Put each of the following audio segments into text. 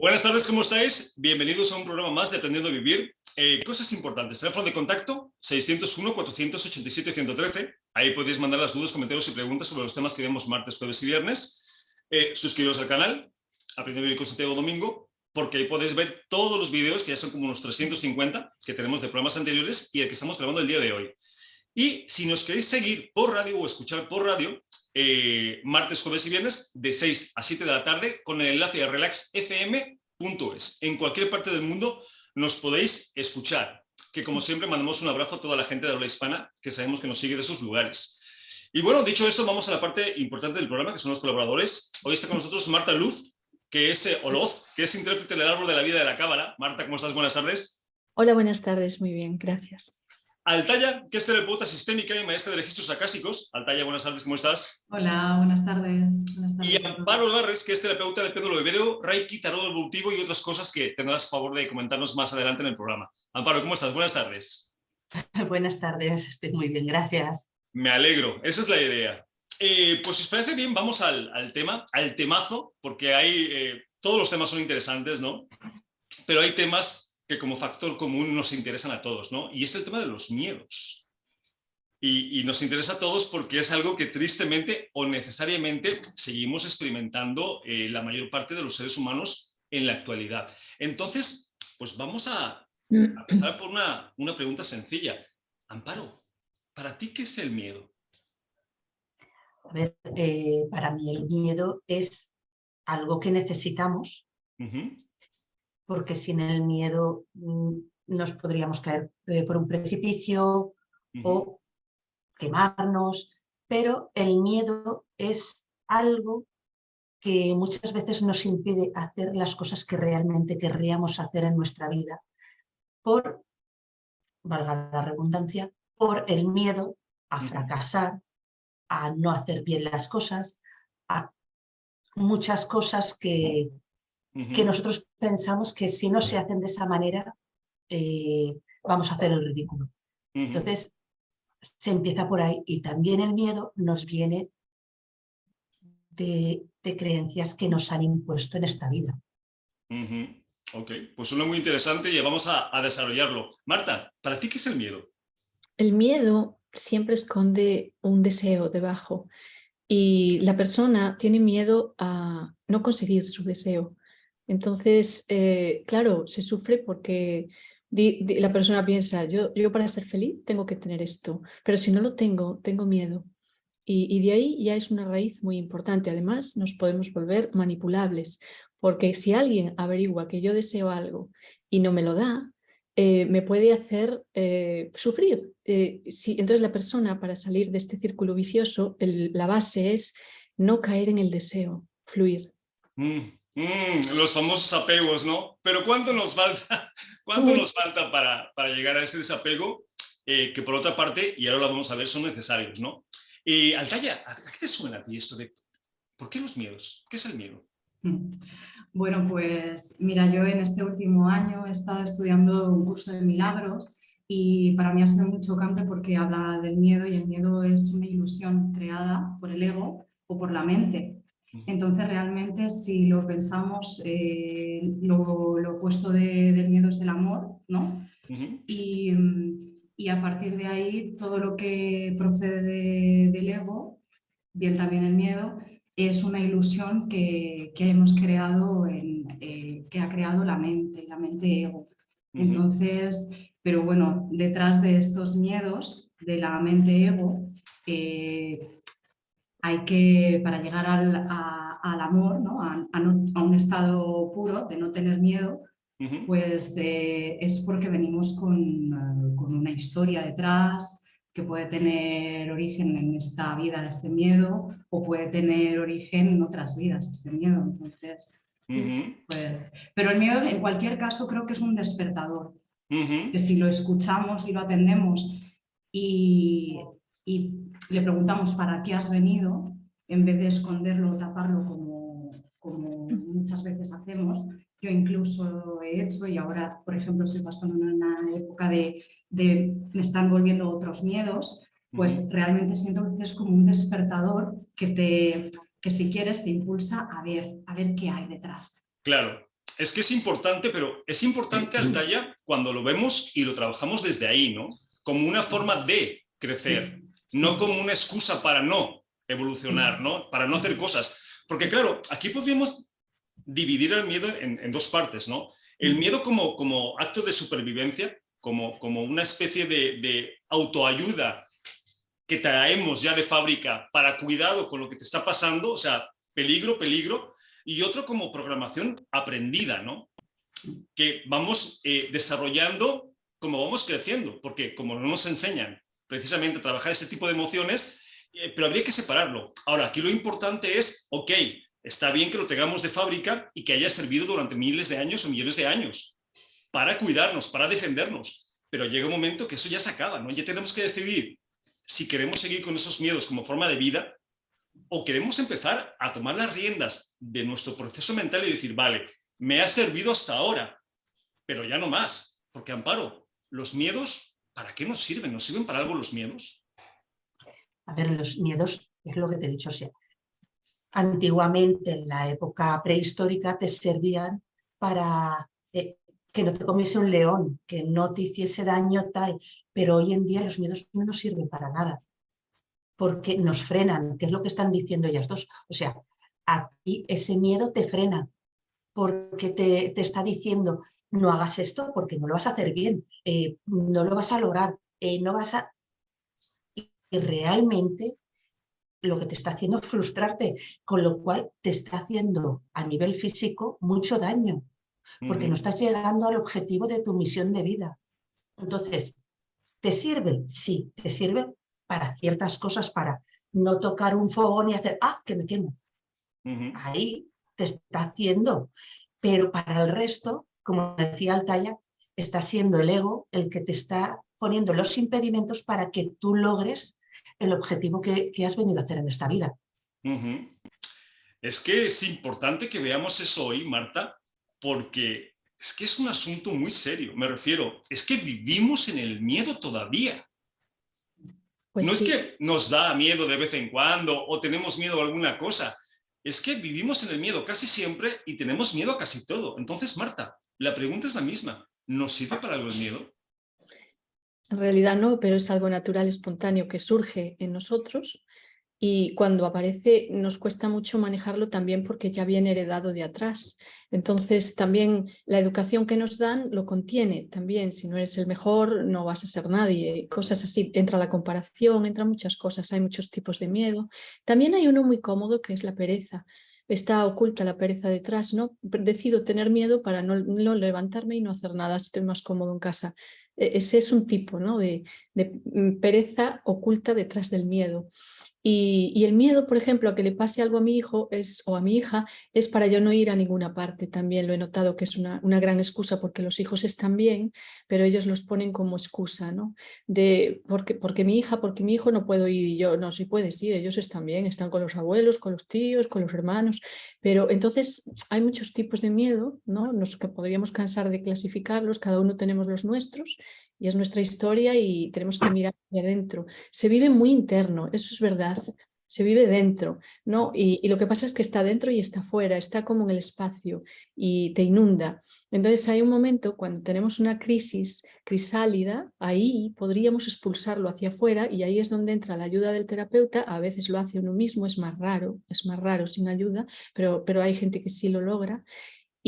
Buenas tardes, ¿cómo estáis? Bienvenidos a un programa más de Aprendiendo a Vivir. Cosas importantes, teléfono de contacto 601-487-113. Ahí podéis mandar las dudas, comentarios y preguntas sobre los temas que vemos martes, jueves y viernes. Suscribiros al canal, Aprendiendo a Vivir con Santiago Domingo, porque ahí podéis ver todos los vídeos, que ya son como unos 350, que tenemos de programas anteriores y el que estamos grabando el día de hoy. Y si nos queréis seguir por radio o escuchar por radio, martes, jueves y viernes, de 6 a 7 de la tarde, con el enlace a relaxfm.es. En cualquier parte del mundo nos podéis escuchar, que como siempre mandamos un abrazo a toda la gente de habla hispana, que sabemos que nos sigue de esos lugares. Y bueno, dicho esto, vamos a la parte importante del programa, que son los colaboradores. Hoy está con nosotros Marta Luz, que es Oloz, que es intérprete del árbol de la vida de la Cábala. Marta, ¿cómo estás? Buenas tardes. Hola, buenas tardes, muy bien, gracias. Altaya, que es terapeuta sistémica y maestra de registros acásicos. Altaya, buenas tardes, ¿cómo estás? Hola, buenas tardes. Y Amparo Garres, que es terapeuta de péndulo ibéreo, Reiki, tarot evolutivo y otras cosas que tendrás favor de comentarnos más adelante en el programa. Amparo, ¿cómo estás? Buenas tardes. Buenas tardes, estoy muy bien, gracias. Me alegro, esa es la idea. Pues si os parece bien, vamos al tema, al temazo, porque hay, todos los temas son interesantes, ¿no? Pero hay temas que como factor común nos interesan a todos, ¿no? Y es el tema de los miedos. Y nos interesa a todos porque es algo que tristemente o necesariamente seguimos experimentando la mayor parte de los seres humanos en la actualidad. Entonces, pues vamos a empezar por una pregunta sencilla. Amparo, ¿para ti qué es el miedo? A ver, para mí el miedo es algo que necesitamos, porque sin el miedo nos podríamos caer por un precipicio o quemarnos, pero el miedo es algo que muchas veces nos impide hacer las cosas que realmente querríamos hacer en nuestra vida, por, valga la redundancia, por el miedo a fracasar, a no hacer bien las cosas, a muchas cosas que nosotros pensamos que si no se hacen de esa manera vamos a hacer el ridículo. Entonces se empieza por ahí, y también el miedo nos viene de creencias que nos han impuesto en esta vida. Ok, pues suena muy interesante y vamos a desarrollarlo. Marta, ¿para ti qué es el miedo? El miedo siempre esconde un deseo debajo y la persona tiene miedo a no conseguir su deseo. Entonces, claro, se sufre porque la persona piensa, yo para ser feliz tengo que tener esto, pero si no lo tengo, tengo miedo. Y de ahí ya es una raíz muy importante. Además, nos podemos volver manipulables, porque si alguien averigua que yo deseo algo y no me lo da, me puede hacer sufrir. Entonces la persona, para salir de este círculo vicioso, la base es no caer en el deseo, fluir. Los famosos apegos, ¿no? Pero ¿cuánto nos falta, nos falta para llegar a ese desapego? Que por otra parte, y ahora lo vamos a ver, son necesarios, ¿no? Altaya, ¿a qué te suena a ti esto de por qué los miedos? ¿Qué es el miedo? Bueno, pues mira, yo en este último año he estado estudiando un curso de milagros y para mí ha sido muy chocante porque habla del miedo, y el miedo es una ilusión creada por el ego o por la mente. Entonces realmente, si lo pensamos, lo opuesto del miedo es el amor, ¿no? Y a partir de ahí, todo lo que procede del ego, bien también el miedo, es una ilusión que hemos creado, que ha creado la mente ego. Entonces, pero bueno, detrás de estos miedos de la mente ego, hay que, para llegar al amor, ¿no? A un estado puro de no tener miedo, pues es porque venimos con una historia detrás, que puede tener origen en esta vida ese miedo, o puede tener origen en otras vidas ese miedo. Entonces, pues, pero el miedo en cualquier caso creo que es un despertador, que si lo escuchamos y lo atendemos y le preguntamos para qué has venido, en vez de esconderlo o taparlo como muchas veces hacemos. Yo incluso he hecho, y ahora, por ejemplo, estoy pasando en una época de me están volviendo otros miedos, pues realmente siento que es como un despertador que si quieres te impulsa a ver qué hay detrás. Claro. Es que es importante, pero es importante, Altaya, cuando lo vemos y lo trabajamos desde ahí, ¿no? Como una forma de crecer, no como una excusa para no evolucionar, ¿no? Para no hacer cosas. Porque claro, aquí podríamos dividir el miedo en dos partes, ¿no? El miedo como acto de supervivencia, como una especie de autoayuda que traemos ya de fábrica para cuidado con lo que te está pasando, o sea, peligro, peligro, y otro como programación aprendida, ¿no? Que vamos desarrollando como vamos creciendo, porque como no nos enseñan precisamente a trabajar ese tipo de emociones, pero habría que separarlo. Ahora, aquí lo importante es, ok, está bien que lo tengamos de fábrica y que haya servido durante miles de años o millones de años para cuidarnos, para defendernos, pero llega un momento que eso ya se acaba, ¿no? Ya tenemos que decidir si queremos seguir con esos miedos como forma de vida o queremos empezar a tomar las riendas de nuestro proceso mental y decir, vale, me ha servido hasta ahora, pero ya no más, porque Amparo, los miedos, ¿para qué nos sirven? ¿Nos sirven para algo los miedos? A ver, los miedos, es lo que te he dicho, o sea, antiguamente en la época prehistórica te servían para que no te comiese un león, que no te hiciese daño tal, pero hoy en día los miedos no nos sirven para nada, porque nos frenan, que es lo que están diciendo ellas dos. O sea, a ti ese miedo te frena, porque te está diciendo, no hagas esto porque no lo vas a hacer bien, no lo vas a lograr, no vas a... Y realmente lo que te está haciendo es frustrarte, con lo cual te está haciendo a nivel físico mucho daño, porque no estás llegando al objetivo de tu misión de vida. Entonces, ¿te sirve? Sí, te sirve para ciertas cosas, para no tocar un fogón y hacer, ¡ah, que me quemo! Ahí te está haciendo, pero para el resto, como decía Altaya, está siendo el ego el que te está poniendo los impedimentos para que tú logres el objetivo que has venido a hacer en esta vida. Es que es importante que veamos eso hoy, Marta, porque es que es un asunto muy serio. Me refiero, es que vivimos en el miedo todavía. Pues no sí. Es que nos da miedo de vez en cuando o tenemos miedo a alguna cosa. Es que vivimos en el miedo casi siempre y tenemos miedo a casi todo. Entonces, Marta, la pregunta es la misma. ¿Nos sirve para algo el miedo? En realidad no, pero es algo natural, espontáneo, que surge en nosotros y cuando aparece nos cuesta mucho manejarlo también porque ya viene heredado de atrás. Entonces también la educación que nos dan lo contiene también. Si no eres el mejor no vas a ser nadie, cosas así. Entra la comparación, entran muchas cosas, hay muchos tipos de miedo. También hay uno muy cómodo que es la pereza. Está oculta la pereza detrás, ¿no? Decido tener miedo para no levantarme y no hacer nada, estoy más cómodo en casa. Ese es un tipo, ¿no? de pereza oculta detrás del miedo. Y el miedo, por ejemplo, a que le pase algo a mi hijo o a mi hija es para yo no ir a ninguna parte. También lo he notado que es una gran excusa porque los hijos están bien, pero ellos los ponen como excusa, ¿no? Porque mi hija, porque mi hijo no puedo ir y yo, no, sí puedes ir, ellos están bien, están con los abuelos, con los tíos, con los hermanos, pero entonces hay muchos tipos de miedo, ¿no? Que podríamos cansar de clasificarlos, cada uno tenemos los nuestros y es nuestra historia y tenemos que mirar hacia adentro. Se vive muy interno, eso es verdad, se vive dentro, ¿no? Y lo que pasa es que está dentro y está fuera, está como en el espacio y te inunda. Entonces hay un momento cuando tenemos una crisis crisálida, ahí podríamos expulsarlo hacia afuera y ahí es donde entra la ayuda del terapeuta. A veces lo hace uno mismo, es más raro sin ayuda, pero hay gente que sí lo logra.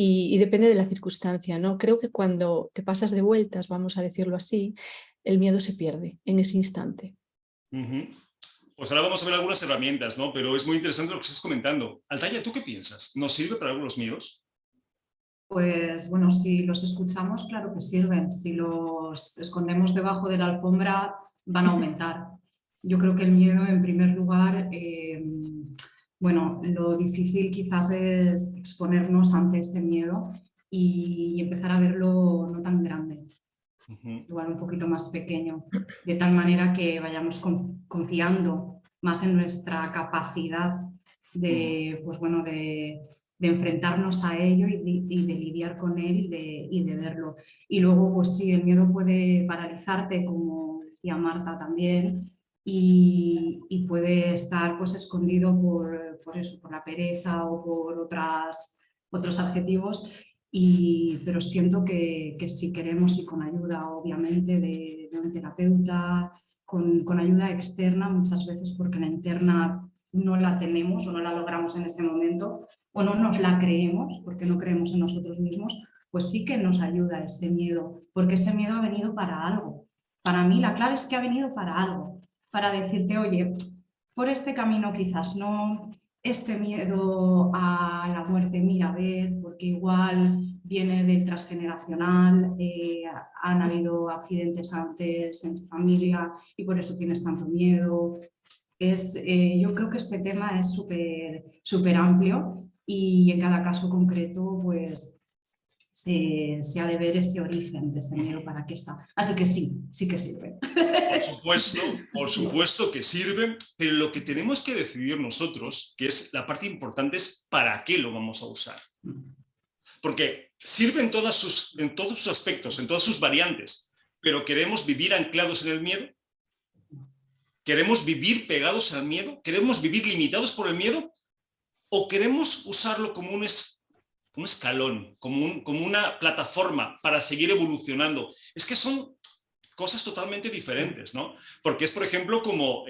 Y depende de la circunstancia, ¿no? Creo que cuando te pasas de vueltas, vamos a decirlo así, el miedo se pierde en ese instante. Pues ahora vamos a ver algunas herramientas, ¿no? Pero es muy interesante lo que estás comentando. Altaya, ¿tú qué piensas? ¿Nos sirve para algo los miedos? Pues bueno, si los escuchamos, claro que sirven. Si los escondemos debajo de la alfombra, van a aumentar. Yo creo que el miedo, en primer lugar, bueno, lo difícil quizás es exponernos ante ese miedo y empezar a verlo no tan grande, igual un poquito más pequeño, de tal manera que vayamos confiando más en nuestra capacidad de, pues bueno, de enfrentarnos a ello y de lidiar con él y de verlo. Y luego, pues sí, el miedo puede paralizarte, como decía Marta también, y puede estar pues escondido por eso, por la pereza o por otros adjetivos, pero siento que si queremos, y con ayuda obviamente de un terapeuta, con ayuda externa muchas veces, porque la interna no la tenemos o no la logramos en ese momento o no nos la creemos porque no creemos en nosotros mismos, pues sí que nos ayuda ese miedo, porque ese miedo ha venido para algo. Para mí la clave es que ha venido para algo, para decirte, oye, por este camino quizás no, este miedo a la muerte, mira, a ver, porque igual viene del transgeneracional, han habido accidentes antes en tu familia y por eso tienes tanto miedo. Yo creo que este tema es súper amplio y en cada caso concreto pues se ha de ver ese origen de ese miedo para qué está. Así que sí que sirve. Por supuesto que sirven, pero lo que tenemos que decidir nosotros, que es la parte importante, es para qué lo vamos a usar. Porque sirve en todos sus aspectos, en todas sus variantes, pero ¿queremos vivir anclados en el miedo? ¿Queremos vivir pegados al miedo? ¿Queremos vivir limitados por el miedo? ¿O queremos usarlo como un escalón, como una plataforma para seguir evolucionando? Es que son cosas totalmente diferentes, ¿no? Porque es, por ejemplo, como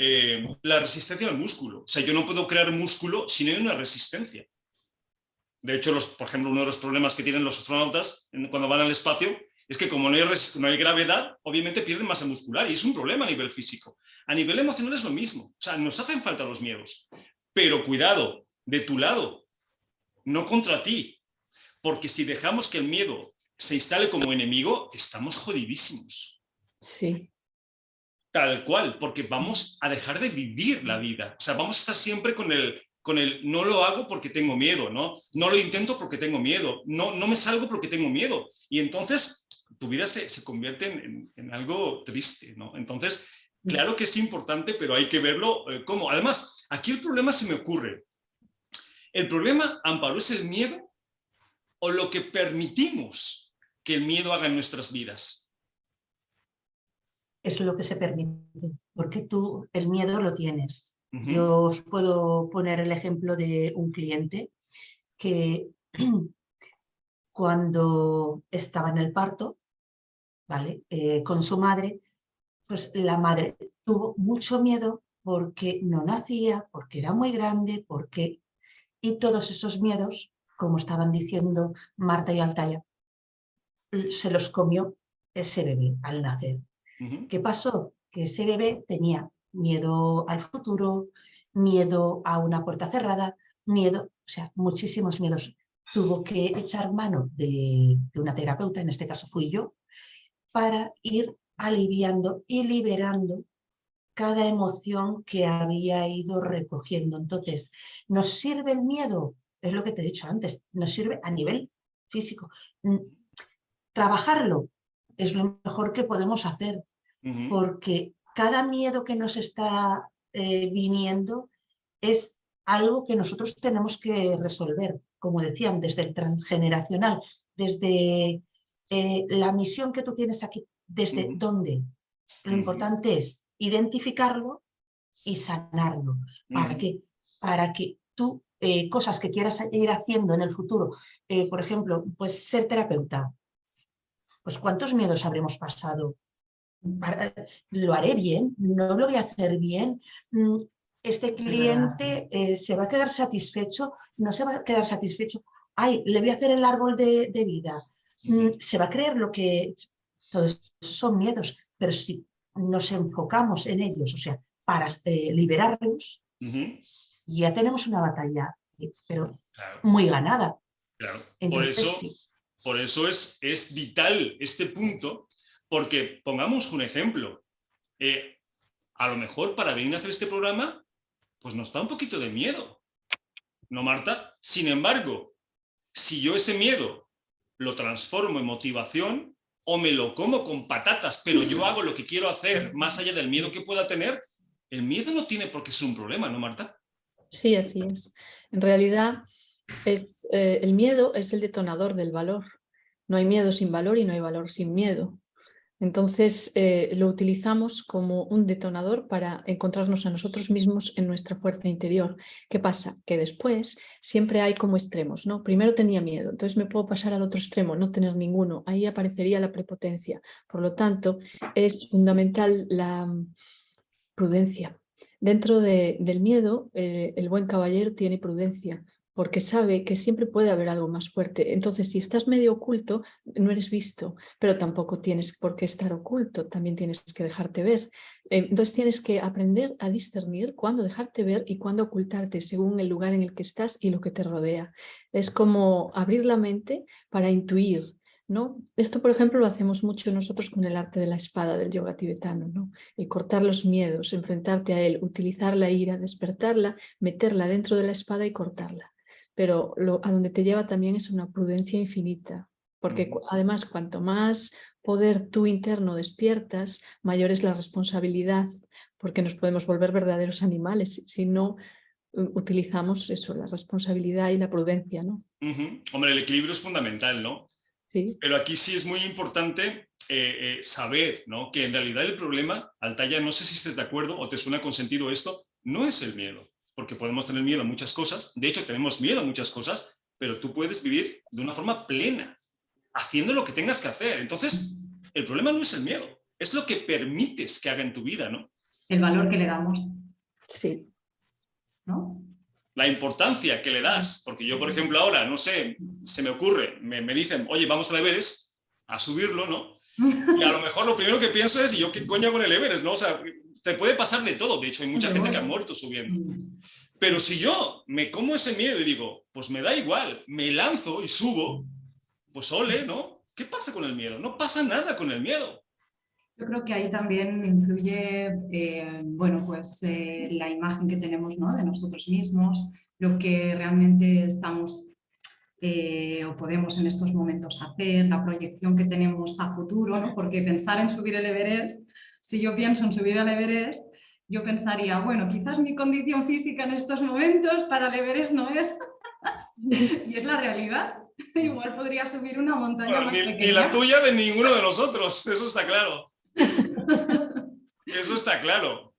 la resistencia al músculo. O sea, yo no puedo crear músculo si no hay una resistencia. De hecho, por ejemplo, uno de los problemas que tienen los astronautas cuando van al espacio es que como no hay gravedad, obviamente pierden masa muscular y es un problema a nivel físico. A nivel emocional es lo mismo. O sea, nos hacen falta los miedos. Pero cuidado, de tu lado, no contra ti. Porque si dejamos que el miedo se instale como enemigo, estamos jodidísimos. Sí. Tal cual, porque vamos a dejar de vivir la vida. O sea, vamos a estar siempre con el no lo hago porque tengo miedo, ¿no? No lo intento porque tengo miedo, no me salgo porque tengo miedo. Y entonces tu vida se convierte en algo triste, ¿no? Entonces, claro que es importante, pero hay que verlo como. Además, aquí el problema se me ocurre. El problema, Amparo, es el miedo o lo que permitimos que el miedo haga en nuestras vidas. Es lo que se permite, porque tú el miedo lo tienes. Yo os puedo poner el ejemplo de un cliente que cuando estaba en el parto, ¿vale? Con su madre, pues la madre tuvo mucho miedo porque no nacía, porque era muy grande, y todos esos miedos, como estaban diciendo Marta y Altaya, se los comió ese bebé al nacer. ¿Qué pasó? Que ese bebé tenía miedo al futuro, miedo a una puerta cerrada, miedo, o sea, muchísimos miedos. Tuvo que echar mano de una terapeuta, en este caso fui yo, para ir aliviando y liberando cada emoción que había ido recogiendo. Entonces, ¿nos sirve el miedo? Es lo que te he dicho antes, nos sirve a nivel físico. Trabajarlo es lo mejor que podemos hacer, porque cada miedo que nos está viniendo es algo que nosotros tenemos que resolver, como decían, desde el transgeneracional, desde la misión que tú tienes aquí, desde dónde. Lo importante es identificarlo y sanarlo. ¿Para qué? Para que tú, cosas que quieras ir haciendo en el futuro, por ejemplo, pues ser terapeuta, pues ¿cuántos miedos habremos pasado? ¿Lo haré bien? ¿No lo voy a hacer bien? ¿Este cliente se va a quedar satisfecho? ¿No se va a quedar satisfecho? ¡Ay, le voy a hacer el árbol de vida! ¿Se va a creer lo que...? Todos esos son miedos, pero si nos enfocamos en ellos, o sea, para liberarlos, ya tenemos una batalla, pero muy ganada. Claro. Entonces, por eso es vital este punto, porque pongamos un ejemplo. A lo mejor para venir a hacer este programa, pues nos da un poquito de miedo, ¿no, Marta? Sin embargo, si yo ese miedo lo transformo en motivación o me lo como con patatas, pero yo hago lo que quiero hacer más allá del miedo que pueda tener, el miedo no tiene por qué ser un problema, ¿no, Marta? Sí, así es. En realidad, el miedo es el detonador del valor. No hay miedo sin valor y no hay valor sin miedo. Entonces lo utilizamos como un detonador para encontrarnos a nosotros mismos en nuestra fuerza interior. ¿Qué pasa? Que después siempre hay como extremos, ¿no? Primero tenía miedo, entonces me puedo pasar al otro extremo, no tener ninguno. Ahí aparecería la prepotencia. Por lo tanto, es fundamental la prudencia. Dentro del miedo, el buen caballero tiene prudencia, porque sabe que siempre puede haber algo más fuerte. Entonces, si estás medio oculto, no eres visto, pero tampoco tienes por qué estar oculto, también tienes que dejarte ver. Entonces, tienes que aprender a discernir cuándo dejarte ver y cuándo ocultarte según el lugar en el que estás y lo que te rodea. Es como abrir la mente para intuir, ¿no? Esto, por ejemplo, lo hacemos mucho nosotros con el arte de la espada del yoga tibetano, ¿no? El cortar los miedos, enfrentarte a él, utilizar la ira, despertarla, meterla dentro de la espada y cortarla. Pero a donde te lleva también es una prudencia infinita, porque además cuanto más poder tú interno despiertas, mayor es la responsabilidad, porque nos podemos volver verdaderos animales si no utilizamos eso, la responsabilidad y la prudencia, ¿no? Hombre, el equilibrio es fundamental, ¿no? Sí. Pero aquí sí es muy importante saber, ¿no? Que en realidad el problema, Altaya, no sé si estés de acuerdo o te suena con sentido esto, no es el miedo, porque podemos tener miedo a muchas cosas, de hecho tenemos miedo a muchas cosas, pero tú puedes vivir de una forma plena, haciendo lo que tengas que hacer. Entonces, el problema no es el miedo, es lo que permites que haga en tu vida, ¿no? El valor que le damos. Sí. ¿No? La importancia que le das, porque yo, por ejemplo, ahora, no sé, se me ocurre, me dicen, oye, vamos al Everest a subirlo, ¿no? Y a lo mejor lo primero que pienso es, ¿y yo qué coño hago en el Everest? ¿No? O sea, te puede pasar de todo, de hecho hay mucha gente que ha muerto subiendo. Pero si yo me como ese miedo y digo, pues me da igual, me lanzo y subo, pues ole, ¿no? ¿Qué pasa con el miedo? No pasa nada con el miedo. Yo creo que ahí también influye, bueno, pues la imagen que tenemos, ¿no? De nosotros mismos, lo que realmente estamos o podemos en estos momentos hacer, la proyección que tenemos a futuro, ¿no? Porque pensar en subir el Everest, si yo pienso en subir al Everest, yo pensaría, bueno, quizás mi condición física en estos momentos para el Everest no es, y es la realidad. Igual podría subir una montaña más pequeña. Ni la tuya de ninguno de nosotros, eso está claro. Eso está claro.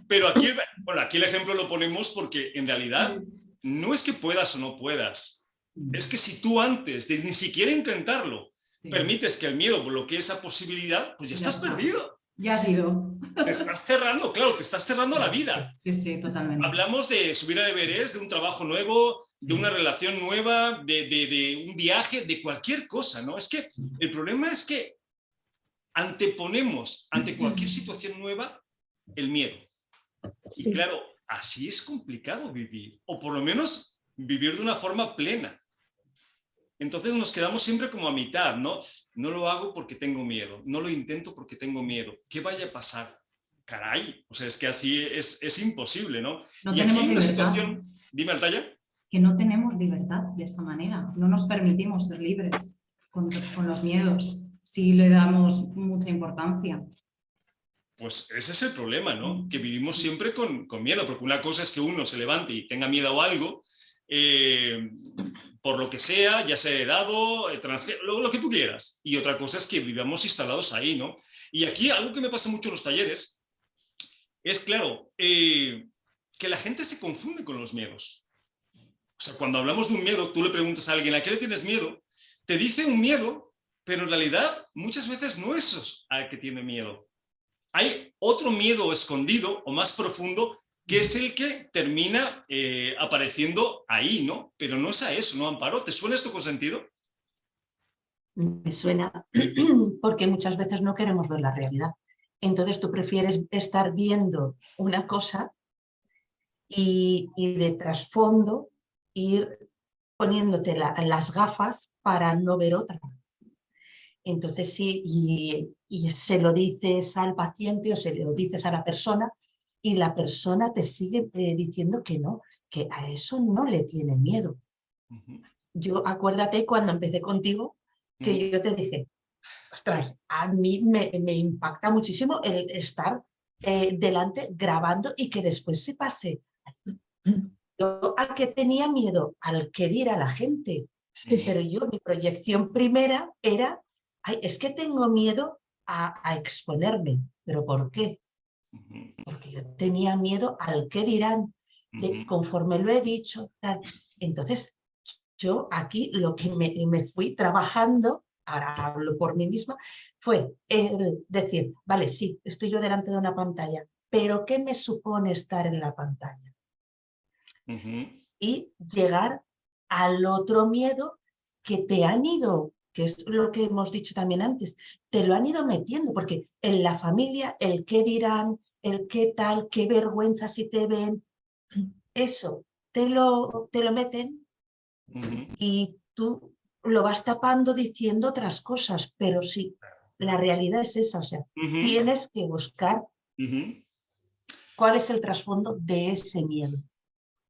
Pero aquí, bueno, aquí el ejemplo lo ponemos porque en realidad no es que puedas o no puedas. Es que si tú antes de ni siquiera intentarlo permites que el miedo bloquee esa posibilidad, pues ya estás perdido. Ya has ido. Te estás cerrando, claro, te estás cerrando a la vida. Sí, sí, totalmente. Hablamos de subir al Everest, de un trabajo nuevo, de una relación nueva, de un viaje, de cualquier cosa, ¿no? Es que el problema es que anteponemos ante cualquier situación nueva el miedo. Y claro, así es complicado vivir, o por lo menos vivir de una forma plena. Entonces nos quedamos siempre como a mitad, ¿no? No lo hago porque tengo miedo, no lo intento porque tengo miedo. ¿Qué vaya a pasar? Caray, o sea, es que así es imposible, ¿no? No y aquí hay una situación, dime, Altaya. Que no tenemos libertad de esa manera, no nos permitimos ser libres con los miedos, si le damos mucha importancia. Pues ese es el problema, ¿no? Que vivimos siempre con miedo, porque una cosa es que uno se levante y tenga miedo a algo, por lo que sea, ya sea heredado, extranjero, lo que tú quieras. Y otra cosa es que vivamos instalados ahí, ¿no? Y aquí algo que me pasa mucho en los talleres es, claro, que la gente se confunde con los miedos. O sea, cuando hablamos de un miedo, tú le preguntas a alguien, ¿a qué le tienes miedo? Te dice un miedo, pero en realidad muchas veces no es eso al que tiene miedo. Hay otro miedo escondido o más profundo que es el que termina apareciendo ahí, ¿no? Pero no es a eso, ¿no, Amparo? ¿Te suena esto con sentido? Me suena porque muchas veces no queremos ver la realidad. Entonces tú prefieres estar viendo una cosa y de trasfondo ir poniéndote las gafas para no ver otra. Entonces sí, y se lo dices al paciente o se lo dices a la persona y la persona te sigue diciendo que no, que a eso no le tiene miedo. Yo acuérdate cuando empecé contigo que yo te dije, ostras, a mí me impacta muchísimo el estar delante grabando y que después se pase. Yo al que tenía miedo, al que dirá la gente, pero yo mi proyección primera era, ay, es que tengo miedo a exponerme. ¿Pero por qué? Porque yo tenía miedo al qué dirán, conforme lo he dicho, tal. Entonces, yo aquí lo que me fui trabajando, ahora hablo por mí misma, fue el decir, vale, sí, estoy yo delante de una pantalla, pero ¿qué me supone estar en la pantalla? Y llegar al otro miedo que te han ido, que es lo que hemos dicho también antes, te lo han ido metiendo, porque en la familia el qué dirán, el qué tal, qué vergüenza si te ven, eso te lo meten y tú lo vas tapando diciendo otras cosas, pero sí, la realidad es esa, o sea, tienes que buscar cuál es el trasfondo de ese miedo.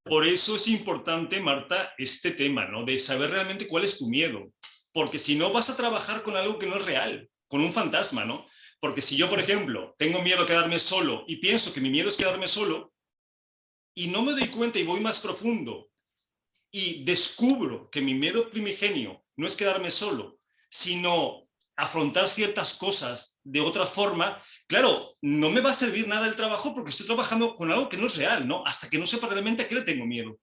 Por eso es importante, Marta, este tema, ¿no? De saber realmente cuál es tu miedo. Porque si no, vas a trabajar con algo que no es real, con un fantasma, ¿no? Porque si yo, por ejemplo, tengo miedo a quedarme solo y pienso que mi miedo es quedarme solo y no me doy cuenta y voy más profundo y descubro que mi miedo primigenio no es quedarme solo, sino afrontar ciertas cosas de otra forma, claro, no me va a servir nada el trabajo porque estoy trabajando con algo que no es real, ¿no? Hasta que no sepa realmente a qué le tengo miedo.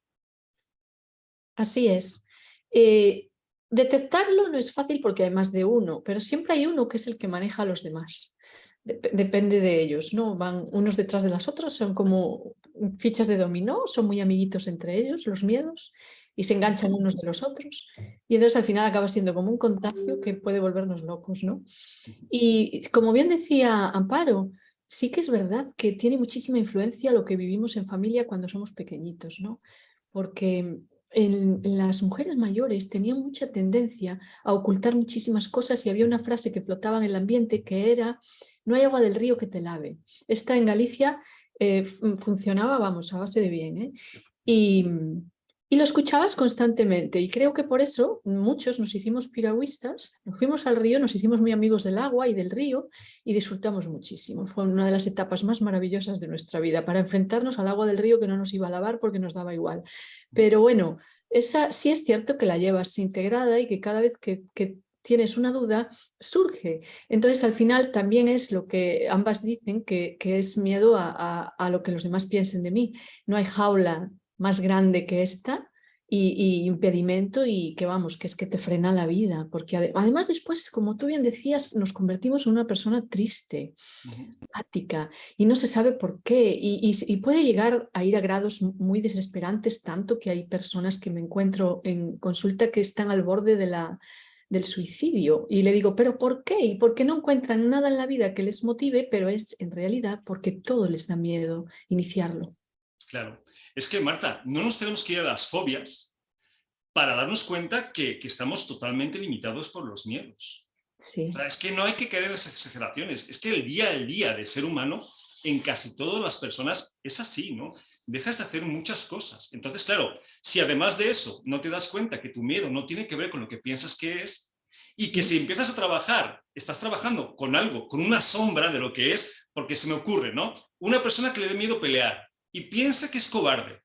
Así es. Detectarlo no es fácil porque hay más de uno, pero siempre hay uno que es el que maneja a los demás. Depende de ellos, ¿no? Van unos detrás de las otras, son como fichas de dominó, son muy amiguitos entre ellos, los miedos, y se enganchan unos de los otros. Y entonces al final acaba siendo como un contagio que puede volvernos locos, ¿no? Y como bien decía Amparo, sí que es verdad que tiene muchísima influencia lo que vivimos en familia cuando somos pequeñitos, ¿no? Porque las mujeres mayores tenían mucha tendencia a ocultar muchísimas cosas y había una frase que flotaba en el ambiente que era: no hay agua del río que te lave. Esta en Galicia funcionaba, vamos, a base de bien, ¿eh? Y lo escuchabas constantemente y creo que por eso muchos nos hicimos piragüistas, nos fuimos al río, nos hicimos muy amigos del agua y del río y disfrutamos muchísimo. Fue una de las etapas más maravillosas de nuestra vida para enfrentarnos al agua del río que no nos iba a lavar porque nos daba igual. Pero bueno, esa sí es cierto que la llevas integrada y que cada vez que tienes una duda, surge. Entonces, al final también es lo que ambas dicen, que es miedo a lo que los demás piensen de mí. No hay jaula más grande que esta y impedimento y que vamos, que es que te frena la vida, porque además después, como tú bien decías, nos convertimos en una persona triste, apática, y no se sabe por qué, y puede llegar a ir a grados muy desesperantes, tanto que hay personas que me encuentro en consulta que están al borde del suicidio y le digo, ¿pero por qué? Y porque no encuentran nada en la vida que les motive, pero es en realidad porque todo les da miedo iniciarlo. Claro. Es que, Marta, no nos tenemos que ir a las fobias para darnos cuenta que estamos totalmente limitados por los miedos. Sí. O sea, es que no hay que caer en esas exageraciones. Es que el día a día del ser humano, en casi todas las personas, es así, ¿no? Dejas de hacer muchas cosas. Entonces, claro, si además de eso no te das cuenta que tu miedo no tiene que ver con lo que piensas que es, y que si empiezas a trabajar, estás trabajando con algo, con una sombra de lo que es, porque se me ocurre, ¿no? Una persona que le dé miedo pelear y piensa que es cobarde.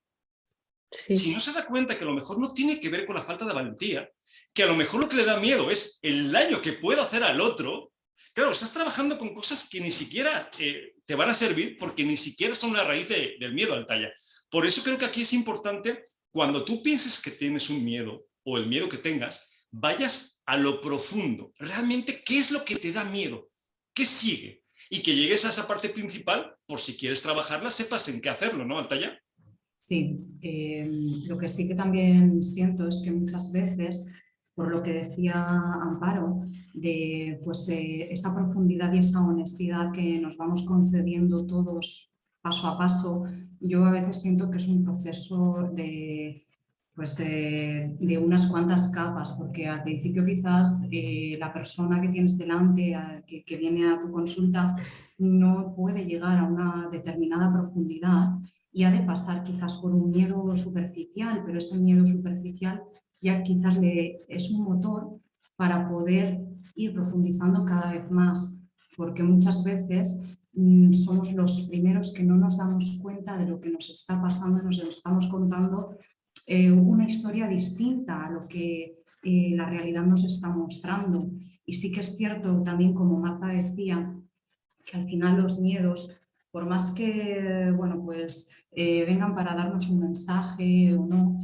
Sí. Si no se da cuenta que a lo mejor no tiene que ver con la falta de valentía, que a lo mejor lo que le da miedo es el daño que puede hacer al otro, claro, estás trabajando con cosas que ni siquiera te van a servir porque ni siquiera son la raíz del miedo al talla. Por eso creo que aquí es importante, cuando tú pienses que tienes un miedo o el miedo que tengas, vayas a lo profundo. Realmente, ¿qué es lo que te da miedo? ¿Qué sigue? Y que llegues a esa parte principal, por si quieres trabajarla, sepas en qué hacerlo, ¿no, Altaya? Sí, lo que sí que también siento es que muchas veces, por lo que decía Amparo, de pues, esa profundidad y esa honestidad que nos vamos concediendo todos paso a paso, yo a veces siento que es un proceso de unas cuantas capas, porque al principio quizás la persona que tienes delante, que viene a tu consulta, no puede llegar a una determinada profundidad y ha de pasar quizás por un miedo superficial, pero ese miedo superficial ya quizás es un motor para poder ir profundizando cada vez más, porque muchas veces somos los primeros que no nos damos cuenta de lo que nos está pasando, nos estamos contando una historia distinta a lo que la realidad nos está mostrando. Y sí que es cierto también, como Marta decía, que al final los miedos, por más que bueno, pues, vengan para darnos un mensaje o no,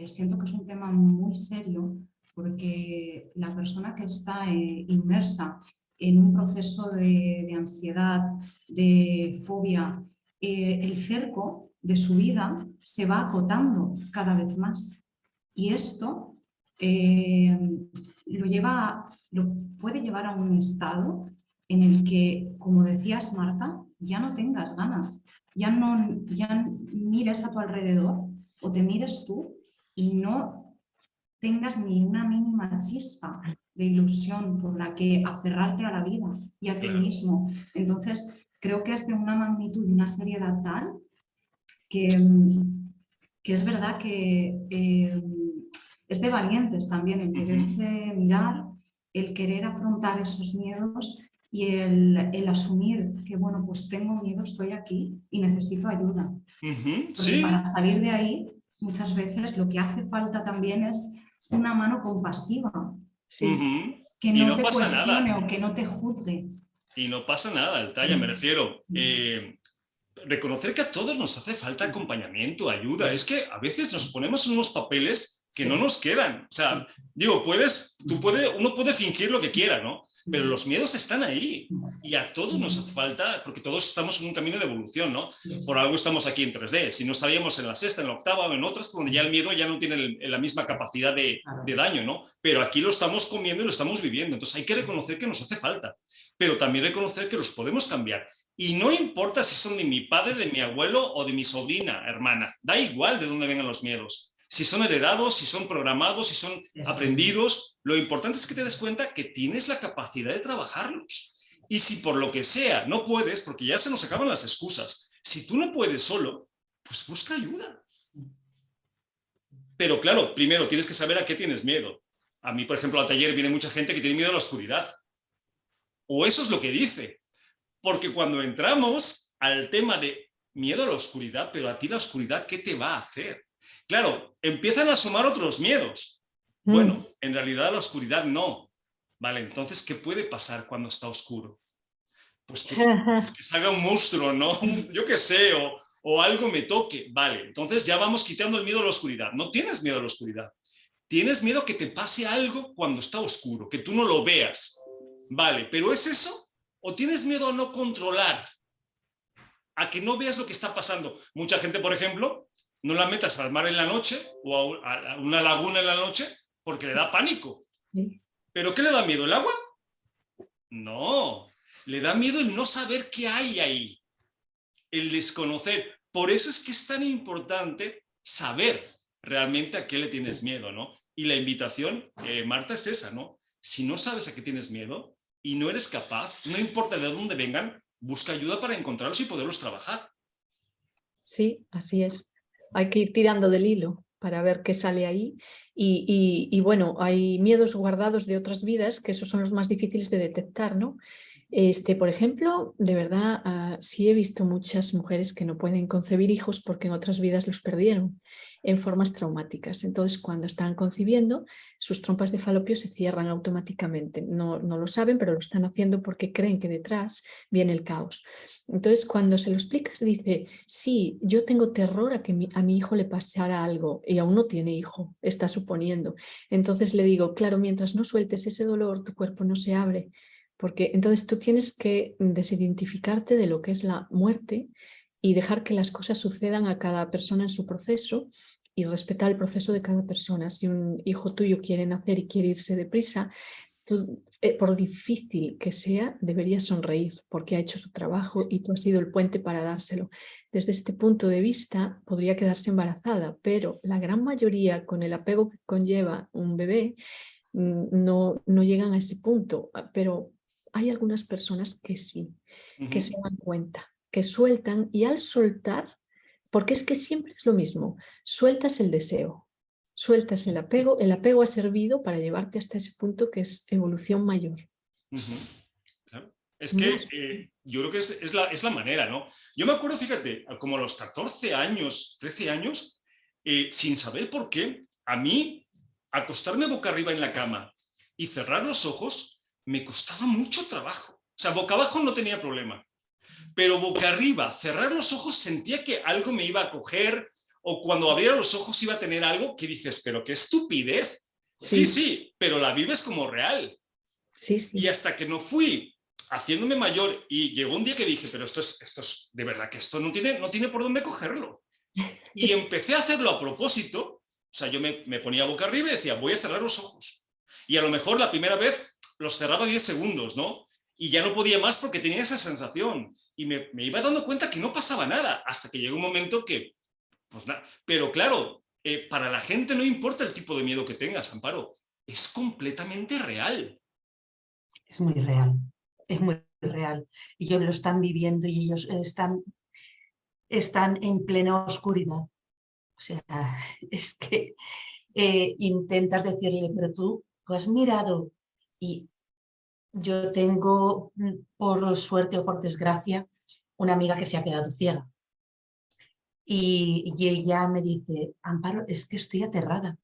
siento que es un tema muy serio, porque la persona que está inmersa en un proceso de ansiedad, de fobia, el cerco de su vida se va acotando cada vez más. Y esto lo puede llevar a un estado en el que, como decías, Marta, ya no tengas ganas, ya mires a tu alrededor o te mires tú y no tengas ni una mínima chispa de ilusión por la que aferrarte a la vida y a ti mismo. Entonces, creo que es de una magnitud y una seriedad tal que es verdad que es de valientes también el quererse mirar, el querer afrontar esos miedos y el asumir que, bueno, pues tengo miedo, estoy aquí y necesito ayuda. Porque para salir de ahí, muchas veces lo que hace falta también es una mano compasiva. Sí. Que no te cuestione o que no te juzgue. Y no pasa nada, Altaya, me refiero. Reconocer que a todos nos hace falta acompañamiento, ayuda. Es que a veces nos ponemos en unos papeles que no nos quedan. O sea, digo, uno puede fingir lo que quiera, ¿no? Pero los miedos están ahí y a todos nos hace falta, porque todos estamos en un camino de evolución, ¿no? Por algo estamos aquí en 3D. Si no estaríamos en la sexta, en la octava o en otras, donde ya el miedo ya no tiene la misma capacidad de daño, ¿no? Pero aquí lo estamos comiendo y lo estamos viviendo. Entonces hay que reconocer que nos hace falta, pero también reconocer que los podemos cambiar. Y no importa si son de mi padre, de mi abuelo o de mi sobrina, hermana. Da igual de dónde vengan los miedos. Si son heredados, si son programados, si son aprendidos, lo importante es que te des cuenta que tienes la capacidad de trabajarlos. Y si por lo que sea no puedes, porque ya se nos acaban las excusas, si tú no puedes solo, pues busca ayuda. Pero claro, primero tienes que saber a qué tienes miedo. A mí, por ejemplo, al taller viene mucha gente que tiene miedo a la oscuridad. O eso es lo que dice. Porque cuando entramos al tema de miedo a la oscuridad, pero a ti la oscuridad, ¿qué te va a hacer? Claro, empiezan a asomar otros miedos. Bueno, en realidad la oscuridad no. Vale, entonces, ¿qué puede pasar cuando está oscuro? Pues que salga un monstruo, ¿no? Yo qué sé, o algo me toque. Vale, entonces ya vamos quitando el miedo a la oscuridad. No tienes miedo a la oscuridad. Tienes miedo a que te pase algo cuando está oscuro, que tú no lo veas. Vale, ¿pero es eso? ¿O tienes miedo a no controlar? A que no veas lo que está pasando. Mucha gente, por ejemplo, no la metas al mar en la noche o a una laguna en la noche porque le da pánico. ¿Pero qué le da miedo? ¿El agua? No, le da miedo el no saber qué hay ahí, el desconocer. Por eso es que es tan importante saber realmente a qué le tienes miedo, ¿no? Y la invitación, Marta, es esa, ¿no? Si no sabes a qué tienes miedo y no eres capaz, no importa de dónde vengan, busca ayuda para encontrarlos y poderlos trabajar. Sí, así es. Hay que ir tirando del hilo para ver qué sale ahí. Y bueno, hay miedos guardados de otras vidas, que esos son los más difíciles de detectar, ¿no? Por ejemplo, de verdad, sí he visto muchas mujeres que no pueden concebir hijos porque en otras vidas los perdieron en formas traumáticas. Entonces, cuando están concibiendo, sus trompas de falopio se cierran automáticamente. No lo saben, pero lo están haciendo porque creen que detrás viene el caos. Entonces, cuando se lo explicas, dice, sí, yo tengo terror a que a mi hijo le pasara algo y aún no tiene hijo, está suponiendo. Entonces le digo, claro, mientras no sueltes ese dolor, tu cuerpo no se abre. Porque entonces tú tienes que desidentificarte de lo que es la muerte y dejar que las cosas sucedan a cada persona en su proceso y respetar el proceso de cada persona. Si un hijo tuyo quiere nacer y quiere irse deprisa, tú, por difícil que sea, deberías sonreír porque ha hecho su trabajo y tú has sido el puente para dárselo. Desde este punto de vista, podría quedarse embarazada, pero la gran mayoría, con el apego que conlleva un bebé, no llegan a ese punto. Pero hay algunas personas que sí, que se dan cuenta, que sueltan y al soltar, porque es que siempre es lo mismo, sueltas el deseo, sueltas el apego ha servido para llevarte hasta ese punto que es evolución mayor. Claro. Es que yo creo que es la manera, ¿no? Yo me acuerdo, fíjate, como a los 14 años, 13 años, sin saber por qué, a mí acostarme boca arriba en la cama y cerrar los ojos me costaba mucho trabajo. O sea, boca abajo no tenía problema, pero boca arriba, cerrar los ojos sentía que algo me iba a coger, o cuando abriera los ojos iba a tener algo que dices, pero qué estupidez. Sí, sí, pero la vives como real. Sí, sí. Y hasta que no fui haciéndome mayor y llegó un día que dije, pero esto es de verdad que esto no tiene por dónde cogerlo. Y empecé a hacerlo a propósito. O sea, yo me ponía boca arriba y decía, voy a cerrar los ojos. Y a lo mejor la primera vez los cerraba 10 segundos, ¿no? Y ya no podía más porque tenía esa sensación. Y me iba dando cuenta que no pasaba nada, hasta que llegó un momento que, pues nada. Pero claro, para la gente no importa el tipo de miedo que tengas, Amparo. Es completamente real. Es muy real, es muy real. Y ellos lo están viviendo y ellos están en plena oscuridad. O sea, es que intentas decirle, pero tú has mirado. Y yo tengo, por suerte o por desgracia, una amiga que se ha quedado ciega. Y ella me dice, Amparo, es que estoy aterrada.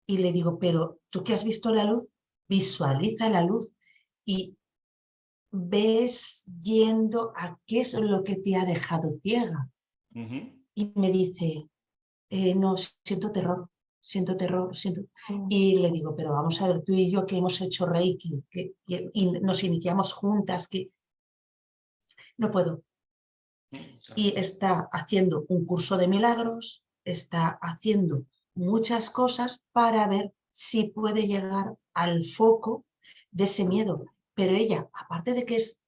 Y le digo, pero tú que has visto la luz, visualiza la luz y ves yendo a qué es lo que te ha dejado ciega. Y me dice, no, siento terror. Y le digo, pero vamos a ver, tú y yo que hemos hecho Reiki, y nos iniciamos juntas, que no puedo. Y está haciendo un curso de milagros, está haciendo muchas cosas para ver si puede llegar al foco de ese miedo. Pero ella, aparte de que es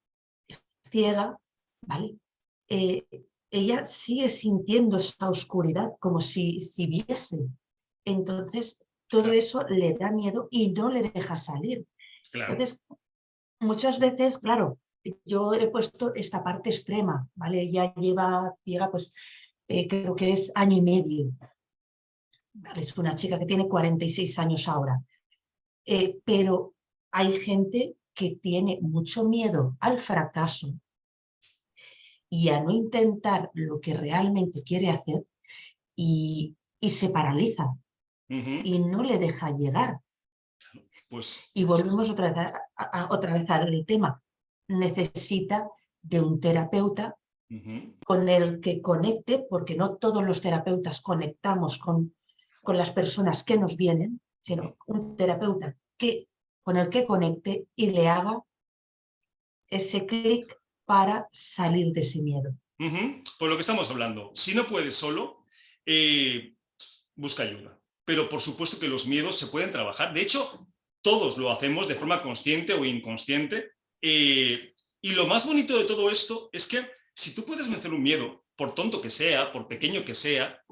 ciega, ¿vale? Ella sigue sintiendo esa oscuridad como si viese. Entonces, todo eso le da miedo y no le deja salir. Claro. Entonces, muchas veces, claro, yo he puesto esta parte extrema, ¿vale? Ella llega pues, creo que es año y medio. Es una chica que tiene 46 años ahora. Pero hay gente que tiene mucho miedo al fracaso y a no intentar lo que realmente quiere hacer y se paraliza y no le deja llegar. Pues, y volvemos otra vez al tema. Necesita de un terapeuta con el que conecte, porque no todos los terapeutas conectamos con las personas que nos vienen, sino un terapeuta con el que conecte y le haga ese clic para salir de ese miedo. Por lo que estamos hablando, si no puedes solo, busca ayuda. Pero por supuesto que los miedos se pueden trabajar. De hecho, todos lo hacemos de forma consciente o inconsciente. Y lo más bonito de todo esto es que si tú puedes vencer un miedo, por tonto que sea, por pequeño que sea,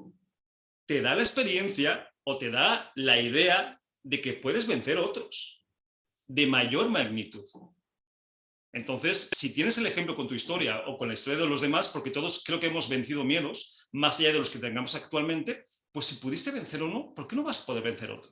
te da la experiencia o te da la idea de que puedes vencer otros de mayor magnitud. Entonces, si tienes el ejemplo con tu historia o con la historia de los demás, porque todos creo que hemos vencido miedos, más allá de los que tengamos actualmente, pues si pudiste vencer uno, ¿por qué no vas a poder vencer otro?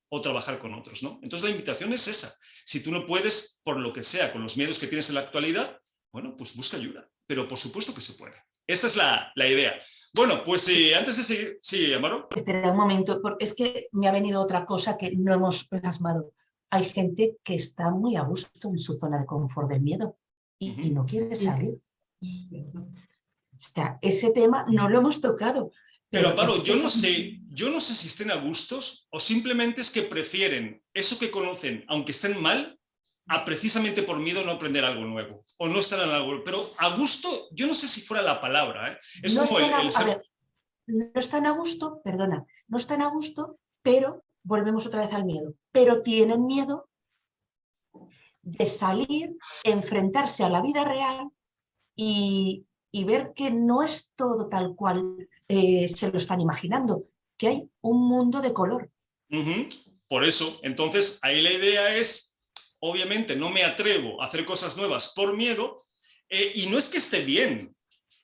O trabajar con otros, ¿no? Entonces la invitación es esa. Si tú no puedes, por lo que sea, con los miedos que tienes en la actualidad, bueno, pues busca ayuda. Pero por supuesto que se puede. Esa es la idea. Bueno, pues antes de seguir... Sí, Amaro. Espera un momento, porque es que me ha venido otra cosa que no hemos plasmado. Hay gente que está muy a gusto en su zona de confort del miedo y no quiere salir. O sea, ese tema no lo hemos tocado. Pero Amparo, yo no sé si estén a gustos o simplemente es que prefieren eso que conocen, aunque estén mal, a precisamente por miedo no aprender algo nuevo o no estar en algo. Pero a gusto, yo no sé si fuera la palabra. Es no como no están a gusto, perdona, no están a gusto, pero volvemos otra vez al miedo. Pero tienen miedo de salir, enfrentarse a la vida real y ver que no es todo tal cual se lo están imaginando, que hay un mundo de color. Por eso, entonces, ahí la idea es, obviamente, no me atrevo a hacer cosas nuevas por miedo, y no es que esté bien,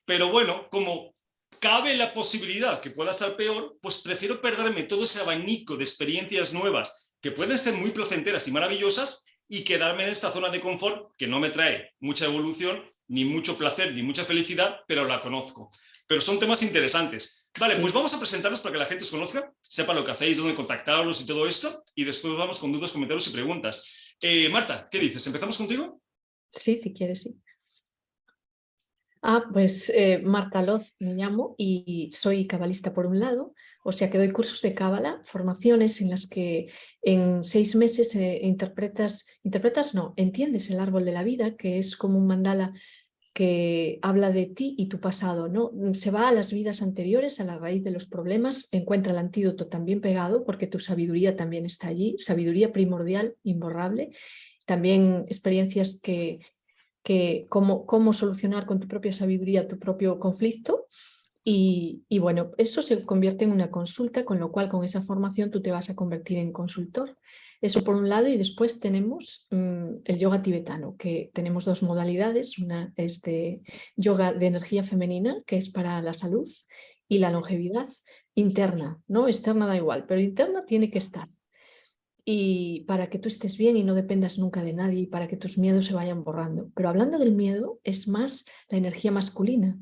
pero bueno, como cabe la posibilidad que pueda estar peor, pues prefiero perderme todo ese abanico de experiencias nuevas que pueden ser muy placenteras y maravillosas y quedarme en esta zona de confort que no me trae mucha evolución, ni mucho placer, ni mucha felicidad, pero la conozco. Pero son temas interesantes. Vale, Sí. pues vamos a presentarnos para que la gente os conozca, sepa lo que hacéis, dónde contactaros y todo esto, y después vamos con dudas, comentarios y preguntas. Marta, ¿qué dices? ¿Empezamos contigo? Sí, si quieres, sí. Pues Marta Loz me llamo y soy cabalista por un lado, o sea que doy cursos de cábala, formaciones en las que en 6 meses entiendes el árbol de la vida, que es como un mandala que habla de ti y tu pasado, ¿no? Se va a las vidas anteriores, a la raíz de los problemas, encuentra el antídoto también pegado, porque tu sabiduría también está allí, sabiduría primordial, imborrable, también experiencias que cómo solucionar con tu propia sabiduría tu propio conflicto. Y bueno, eso se convierte en una consulta, con lo cual con esa formación tú te vas a convertir en consultor. Eso por un lado, y después tenemos el yoga tibetano, que tenemos 2 modalidades. Una es de yoga de energía femenina, que es para la salud y la longevidad interna, ¿no? Externa da igual, pero interna tiene que estar. Y para que tú estés bien y no dependas nunca de nadie y para que tus miedos se vayan borrando. Pero hablando del miedo, es más la energía masculina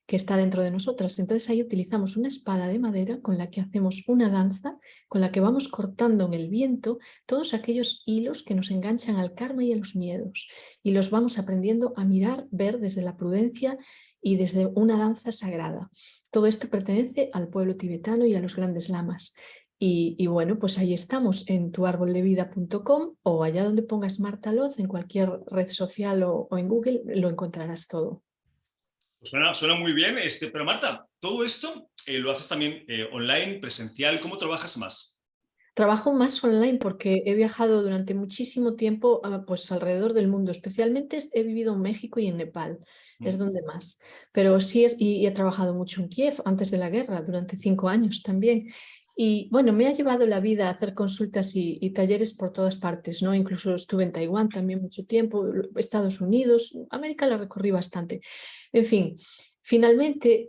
que está dentro de nosotras. Entonces ahí utilizamos una espada de madera con la que hacemos una danza, con la que vamos cortando en el viento todos aquellos hilos que nos enganchan al karma y a los miedos. Y los vamos aprendiendo a mirar, ver desde la prudencia y desde una danza sagrada. Todo esto pertenece al pueblo tibetano y a los grandes lamas. Y bueno, pues ahí estamos en tuarboldevida.com o allá donde pongas Marta Loz, en cualquier red social o en Google, lo encontrarás todo. Pues suena muy bien, pero Marta, todo esto lo haces también online, presencial, ¿cómo trabajas más? Trabajo más online porque he viajado durante muchísimo tiempo pues alrededor del mundo, especialmente he vivido en México y en Nepal, es donde más. Pero sí, y he trabajado mucho en Kiev antes de la guerra, durante 5 años también. Y bueno, me ha llevado la vida a hacer consultas y talleres por todas partes, ¿no? Incluso estuve en Taiwán también mucho tiempo, Estados Unidos, América la recorrí bastante. En fin. Finalmente,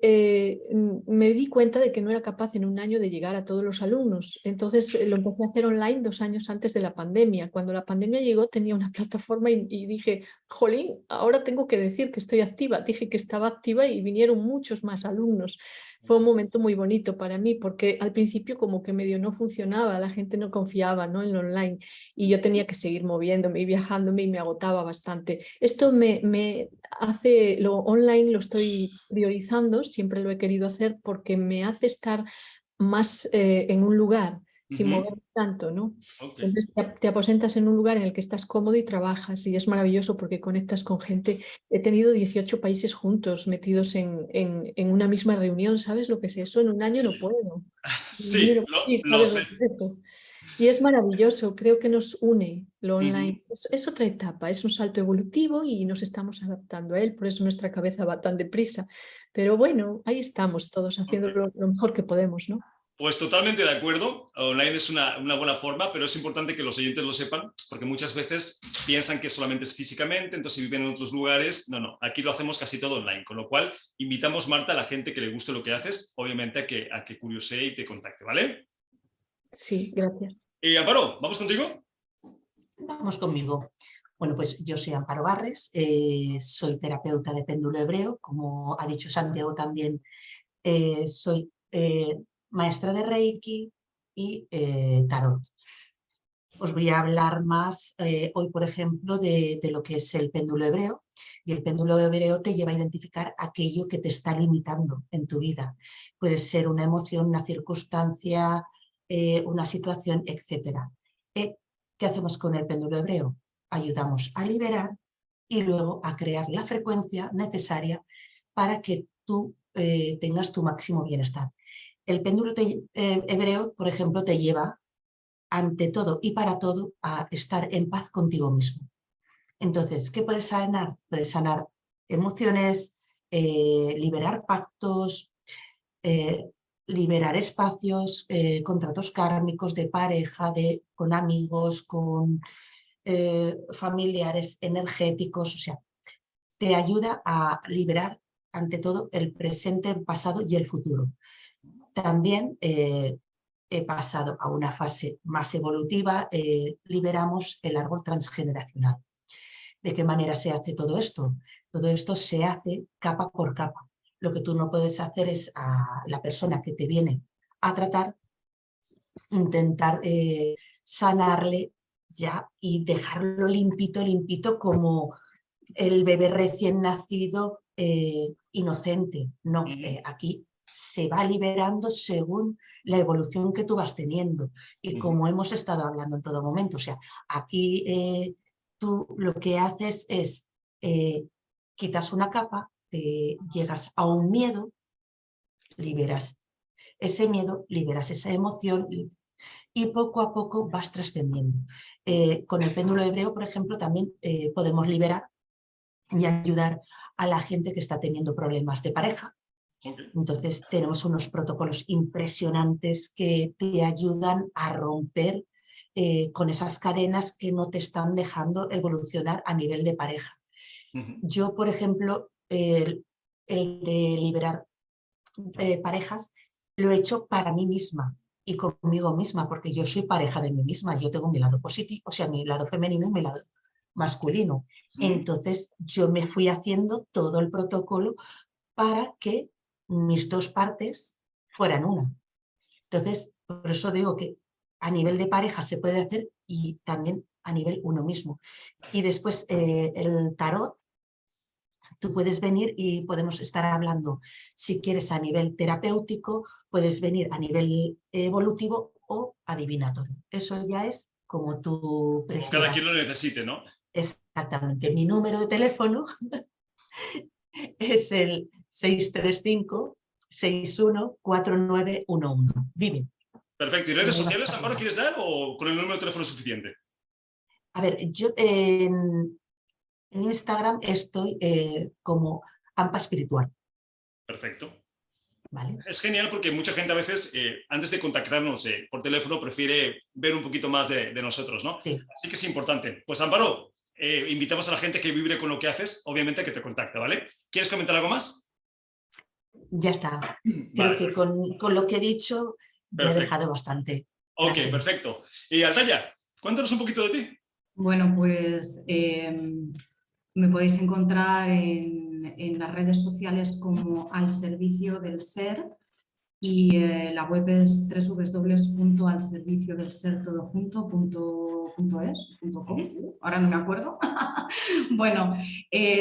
me di cuenta de que no era capaz en un año de llegar a todos los alumnos. Entonces lo empecé a hacer online 2 años antes de la pandemia. Cuando la pandemia llegó tenía una plataforma y dije, jolín, ahora tengo que decir que estoy activa. Dije que estaba activa y vinieron muchos más alumnos. Fue un momento muy bonito para mí porque al principio como que medio no funcionaba, la gente no confiaba, ¿no?, en lo online y yo tenía que seguir moviéndome y viajándome y me agotaba bastante. Esto me hace, lo online lo estoy priorizando, siempre lo he querido hacer porque me hace estar más en un lugar sin moverme tanto, ¿no? Okay. Entonces te aposentas en un lugar en el que estás cómodo y trabajas y es maravilloso porque conectas con gente. He tenido 18 países juntos metidos en una misma reunión. ¿Sabes lo que es eso? En un año no puedo. Sí, Sí, lo ¿sabes sé. lo que es eso? Y es maravilloso, creo que nos une lo online. Es otra etapa, es un salto evolutivo y nos estamos adaptando a él, por eso nuestra cabeza va tan deprisa. Pero bueno, ahí estamos todos haciendo Okay. lo mejor que podemos, ¿no? Pues totalmente de acuerdo, online es una buena forma, pero es importante que los oyentes lo sepan, porque muchas veces piensan que solamente es físicamente, entonces si viven en otros lugares, no, aquí lo hacemos casi todo online, con lo cual invitamos, Marta, a la gente que le guste lo que haces, obviamente a que curiosee y te contacte, ¿vale? Sí, gracias. Amparo, ¿vamos contigo? Vamos conmigo. Bueno, pues yo soy Amparo Barres, soy terapeuta de péndulo hebreo, como ha dicho Santiago también, soy maestra de Reiki y Tarot. Os voy a hablar más hoy, por ejemplo, de lo que es el péndulo hebreo. Y el péndulo hebreo te lleva a identificar aquello que te está limitando en tu vida. Puede ser una emoción, una circunstancia, una situación, etc. ¿Qué hacemos con el péndulo hebreo? Ayudamos a liberar y luego a crear la frecuencia necesaria para que tú tengas tu máximo bienestar. El péndulo hebreo, por ejemplo, te lleva ante todo y para todo a estar en paz contigo mismo. Entonces, ¿qué puedes sanar? Puedes sanar emociones, liberar pactos, liberar espacios, contratos kármicos de pareja, con amigos, con familiares energéticos, o sea, te ayuda a liberar ante todo el presente, el pasado y el futuro. También he pasado a una fase más evolutiva, liberamos el árbol transgeneracional. ¿De qué manera se hace todo esto? Todo esto se hace capa por capa. Lo que tú no puedes hacer es a la persona que te viene a tratar, intentar sanarle ya y dejarlo limpito, limpito como el bebé recién nacido inocente. No, aquí se va liberando según la evolución que tú vas teniendo y como hemos estado hablando en todo momento. O sea, aquí tú lo que haces es quitas una capa, llegas a un miedo, liberas ese miedo, liberas esa emoción y poco a poco vas trascendiendo. Con el péndulo hebreo, por ejemplo, también podemos liberar y ayudar a la gente que está teniendo problemas de pareja. Entonces tenemos unos protocolos impresionantes que te ayudan a romper con esas cadenas que no te están dejando evolucionar a nivel de pareja. Yo, por ejemplo, el de liberar parejas lo he hecho para mí misma y conmigo misma, porque yo soy pareja de mí misma, yo tengo mi lado positivo, o sea, mi lado femenino y mi lado masculino. Entonces yo me fui haciendo todo el protocolo para que mis dos partes fueran una. Entonces, por eso digo que a nivel de pareja se puede hacer y también a nivel uno mismo. Y después el tarot, tú puedes venir y podemos estar hablando, si quieres, a nivel terapéutico, puedes venir a nivel evolutivo o adivinatorio. Eso ya es como tú prefieras. Como cada quien lo necesite, ¿no? Exactamente. Mi número de teléfono es el 635-614911. Dime. Perfecto. ¿Y redes sociales, Amparo, quieres dar o con el número de teléfono es suficiente? A ver, yo en Instagram estoy como Ampa Espiritual. Perfecto. ¿Vale? Es genial porque mucha gente a veces, antes de contactarnos por teléfono, prefiere ver un poquito más de nosotros, ¿no? Sí. Así que es importante. Pues, Amparo, invitamos a la gente que vibre con lo que haces, obviamente que te contacte, ¿vale? ¿Quieres comentar algo más? Ya está. Creo que con lo que he dicho ya he dejado bastante. Ok, perfecto. Y Altaya, cuéntanos un poquito de ti. Bueno, pues me podéis encontrar en las redes sociales como Al Servicio del Ser y la web es www.alserviciodelsertodojunto.es.com. Ahora no me acuerdo. Bueno,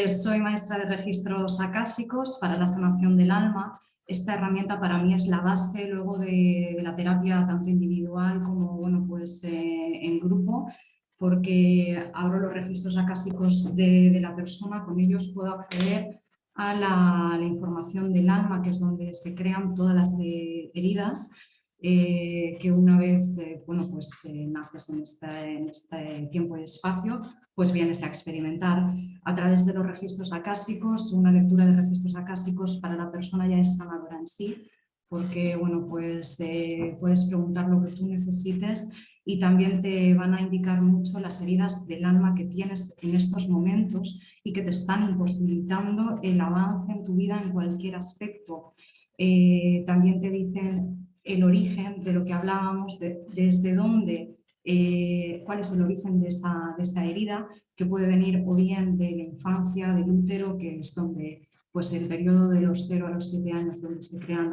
soy maestra de registros acásicos para la sanación del alma. Esta herramienta para mí es la base luego de la terapia tanto individual como bueno, pues, en grupo, porque abro los registros acásicos de la persona, con ellos puedo acceder a la información del alma, que es donde se crean todas las heridas que una vez bueno, pues, naces en este tiempo y espacio, pues vienes a experimentar. A través de los registros acásicos, una lectura de registros acásicos para la persona ya es sanadora en sí, porque bueno, pues, puedes preguntar lo que tú necesites y también te van a indicar mucho las heridas del alma que tienes en estos momentos y que te están imposibilitando el avance en tu vida en cualquier aspecto. También te dicen el origen de lo que hablábamos, desde dónde, cuál es el origen de esa herida, que puede venir o bien de la infancia, del útero, que es donde pues, el periodo de los 0 a los 7 años donde se crean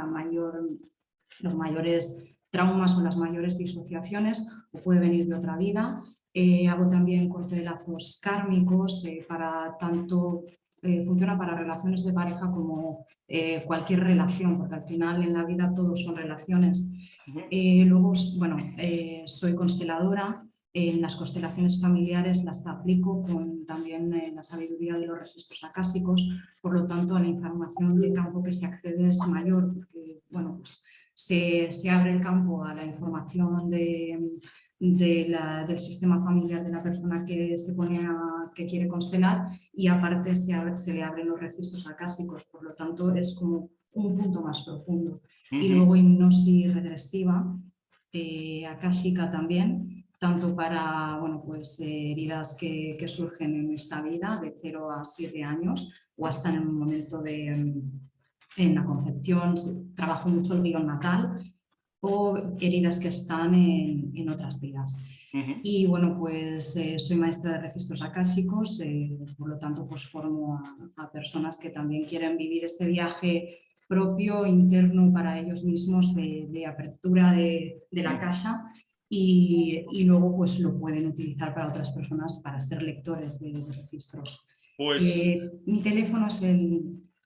los mayores traumas o las mayores disociaciones, o puede venir de otra vida. Hago también corte de lazos kármicos para tanto, funciona para relaciones de pareja como cualquier relación, porque al final en la vida todos son relaciones. Luego, bueno, soy consteladora. En las constelaciones familiares las aplico con también la sabiduría de los registros acásicos, por lo tanto la información de campo que se accede es mayor, porque bueno, pues, se abre el campo a la información del sistema familiar de la persona que se pone que quiere constelar, y aparte se le abren los registros acásicos, por lo tanto es como un punto más profundo. Y luego hipnosis regresiva, acásica también, tanto para bueno, pues, heridas que surgen en esta vida de 0 a 7 años o hasta en un momento en la concepción. Trabajo mucho el guión natal o heridas que están en otras vidas. Y bueno, pues soy maestra de registros acásicos, por lo tanto pues formo a personas que también quieren vivir este viaje propio, interno para ellos mismos de apertura de la casa y luego pues lo pueden utilizar para otras personas para ser lectores de registros. Pues... mi teléfono es el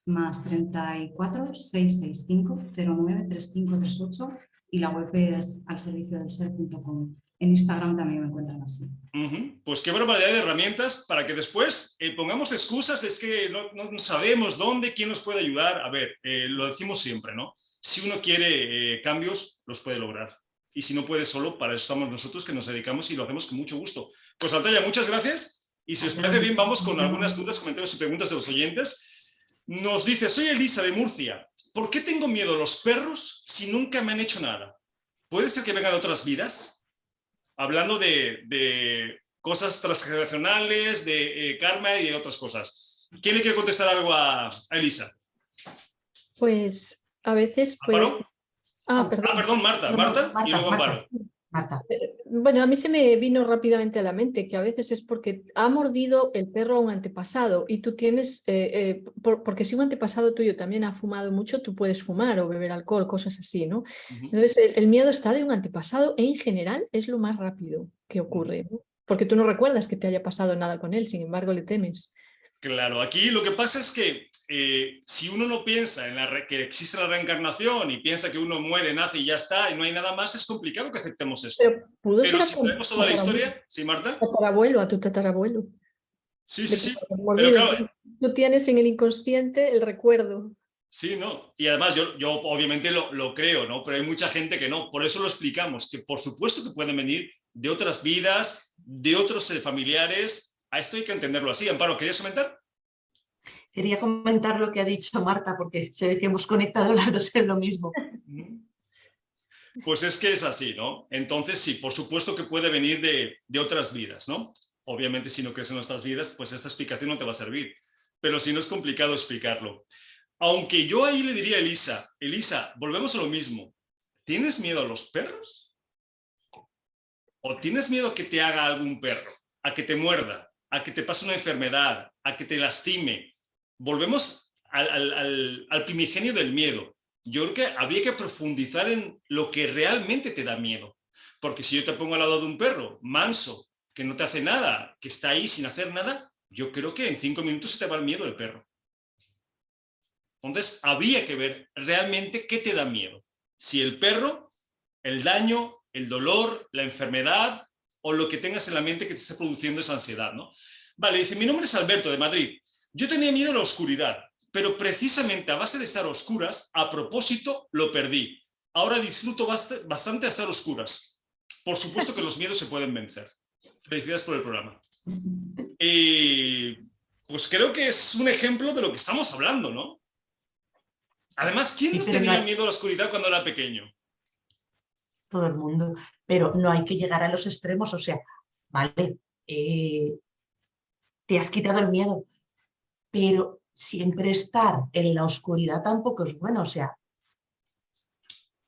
+34 665 09 3538 y la web es alserviciodelser.com. En Instagram también me encuentran así. Pues qué barbaridad de herramientas para que después pongamos excusas, es que no sabemos dónde, quién nos puede ayudar. A ver, lo decimos siempre, ¿no? Si uno quiere cambios, los puede lograr. Y si no puede solo, para eso estamos nosotros que nos dedicamos y lo hacemos con mucho gusto. Pues Altaya, muchas gracias. Y si os parece bien, vamos con algunas dudas, comentarios y preguntas de los oyentes. Nos dice, soy Elisa de Murcia. ¿Por qué tengo miedo a los perros si nunca me han hecho nada? ¿Puede ser que venga de otras vidas? Hablando de cosas transgeneracionales, de karma y de otras cosas. ¿Quién le quiere contestar algo a Elisa? Pues a veces, pues... Perdón, Marta. Marta y luego Amparo. Marta. Bueno, a mí se me vino rápidamente a la mente que a veces es porque ha mordido el perro a un antepasado y tú tienes, porque si un antepasado tuyo también ha fumado mucho, tú puedes fumar o beber alcohol, cosas así, ¿no? Entonces el miedo está de un antepasado e en general es lo más rápido que ocurre, ¿no? Porque tú no recuerdas que te haya pasado nada con él, sin embargo le temes. Claro, aquí lo que pasa es que si uno no piensa en que existe la reencarnación y piensa que uno muere, nace y ya está, y no hay nada más, es complicado que aceptemos esto. Pero si vemos toda la historia, ¿sí, Marta? A tu tatarabuelo. Sí. Pero claro, tú tienes en el inconsciente el recuerdo. Sí, ¿no? Y además yo obviamente lo creo, ¿no? Pero hay mucha gente que no. Por eso lo explicamos, que por supuesto que pueden venir de otras vidas, de otros familiares. A esto hay que entenderlo así. Amparo, ¿querías comentar? Quería comentar lo que ha dicho Marta, porque se ve que hemos conectado las dos en lo mismo. Pues es que es así, ¿no? Entonces sí, por supuesto que puede venir de otras vidas, ¿no? Obviamente si no crees en nuestras vidas, pues esta explicación no te va a servir. Pero si no es complicado explicarlo. Aunque yo ahí le diría a Elisa, volvemos a lo mismo. ¿Tienes miedo a los perros? ¿O tienes miedo a que te haga algún perro? ¿A que te muerda? ¿A que te pase una enfermedad? ¿A que te lastime? Volvemos al primigenio del miedo. Yo creo que habría que profundizar en lo que realmente te da miedo. Porque si yo te pongo al lado de un perro manso, que no te hace nada, que está ahí sin hacer nada, yo creo que en 5 minutos se te va el miedo del perro. Entonces, habría que ver realmente qué te da miedo. Si el perro, el daño, el dolor, la enfermedad o lo que tengas en la mente que te está produciendo esa ansiedad, ¿no? Vale, dice, mi nombre es Alberto de Madrid. Yo tenía miedo a la oscuridad, pero precisamente a base de estar a oscuras, a propósito, lo perdí. Ahora disfruto bastante a estar a oscuras. Por supuesto que los miedos se pueden vencer. Felicidades por el programa. Pues creo que es un ejemplo de lo que estamos hablando, ¿no? Además, ¿quién no tenía miedo a la oscuridad cuando era pequeño? Todo el mundo, pero no hay que llegar a los extremos, o sea, vale, te has quitado el miedo, pero siempre estar en la oscuridad tampoco es bueno, o sea.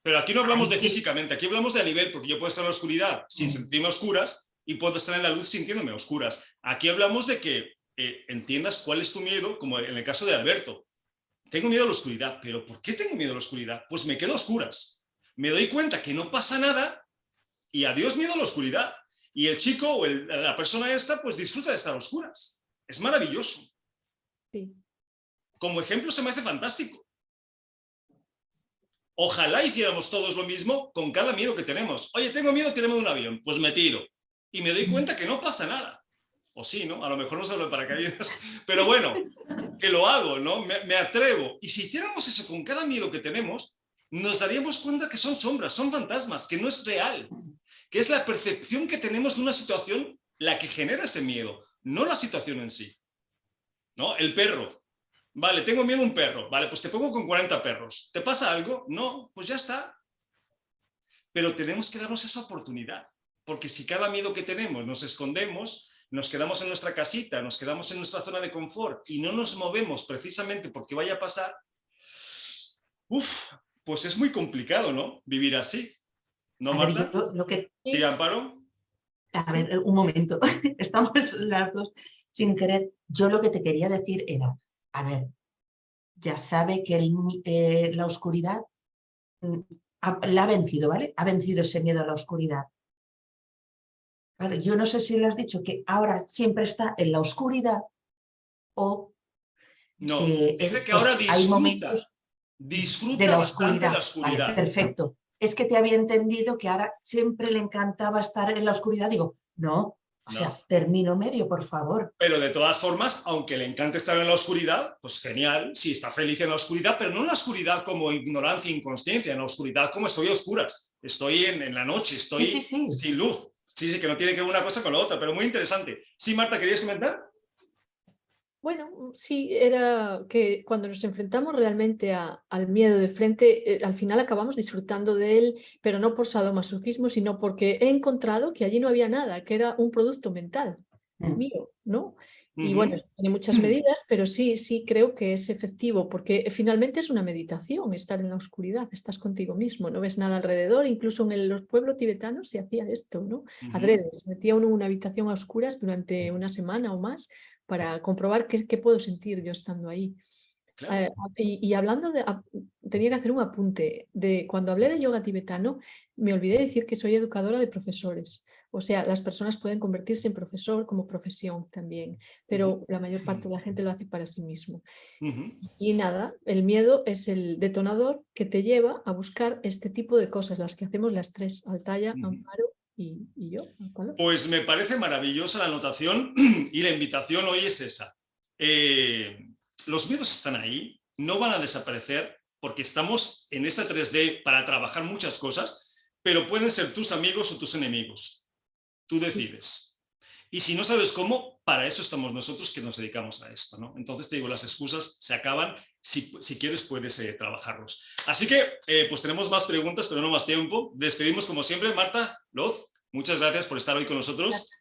Pero aquí no hablamos de físicamente, aquí hablamos de a nivel, porque yo puedo estar en la oscuridad sin sentirme a oscuras y puedo estar en la luz sintiéndome a oscuras. Aquí hablamos de que entiendas cuál es tu miedo, como en el caso de Alberto. Tengo miedo a la oscuridad, pero ¿por qué tengo miedo a la oscuridad? Pues me quedo a oscuras. Me doy cuenta que no pasa nada y adiós miedo a la oscuridad. Y el chico o la persona esta pues disfruta de estar a oscuras. Es maravilloso. Sí. Como ejemplo se me hace fantástico. Ojalá hiciéramos todos lo mismo con cada miedo que tenemos. Oye, tengo miedo, tirarme de un avión. Pues me tiro. Y me doy cuenta que no pasa nada. O sí, ¿no? A lo mejor no se habla de paracaídas. Pero bueno, que lo hago, ¿no? Me atrevo. Y si hiciéramos eso con cada miedo que tenemos, nos daríamos cuenta que son sombras, son fantasmas, que no es real. Que es la percepción que tenemos de una situación la que genera ese miedo, no la situación en sí. ¿No? El perro. Vale, tengo miedo a un perro. Vale, pues te pongo con 40 perros. ¿Te pasa algo? No, pues ya está. Pero tenemos que darnos esa oportunidad. Porque si cada miedo que tenemos nos escondemos, nos quedamos en nuestra casita, nos quedamos en nuestra zona de confort y no nos movemos precisamente porque vaya a pasar, pues es muy complicado, ¿no? Vivir así. ¿No, Marta? Ver, ¿Sí, Amparo? A ver, un momento, estamos las dos sin querer. Yo lo que te quería decir era, a ver, ya sabe que la oscuridad la ha vencido, ¿vale? Ha vencido ese miedo a la oscuridad. ¿Vale? Yo no sé si le has dicho que ahora siempre está en la oscuridad o no, dice que pues ahora hay momentos disfruta de la bastante oscuridad. la oscuridad. Vale, perfecto. Es que te había entendido que ahora siempre le encantaba estar en la oscuridad. Digo, no, o sea, término medio, por favor. Pero de todas formas, aunque le encante estar en la oscuridad, pues genial, sí, está feliz en la oscuridad, pero no en la oscuridad como ignorancia e inconsciencia, en la oscuridad como estoy a oscuras, estoy en la noche, estoy sí. sin luz. Sí, que no tiene que ver una cosa con la otra, pero muy interesante. Sí, Marta, ¿querías comentar? Bueno, sí, era que cuando nos enfrentamos realmente al miedo de frente, al final acabamos disfrutando de él, pero no por sadomasoquismo, sino porque he encontrado que allí no había nada, que era un producto mental mío, ¿no? Y bueno, tiene muchas medidas, pero sí creo que es efectivo, porque finalmente es una meditación estar en la oscuridad, estás contigo mismo, no ves nada alrededor, incluso en los pueblos tibetanos se hacía esto, ¿no? Adrede, se metía uno en una habitación a oscuras durante una semana o más para comprobar qué puedo sentir yo estando ahí. Claro. Y hablando tenía que hacer un apunte de cuando hablé de yoga tibetano, me olvidé decir que soy educadora de profesores. O sea, las personas pueden convertirse en profesor como profesión también, pero la mayor parte de la gente lo hace para sí mismo. Y nada, el miedo es el detonador que te lleva a buscar este tipo de cosas, las que hacemos las tres, Altaya, Amparo y yo. Pues me parece maravillosa la anotación y la invitación hoy es esa. Los miedos están ahí, no van a desaparecer porque estamos en esta 3D para trabajar muchas cosas, pero pueden ser tus amigos o tus enemigos. Tú decides. Y si no sabes cómo, para eso estamos nosotros que nos dedicamos a esto, ¿no? Entonces te digo, las excusas se acaban. Si quieres, puedes trabajarlos. Así que, pues tenemos más preguntas, pero no más tiempo. Despedimos como siempre. Marta, Loz, muchas gracias por estar hoy con nosotros.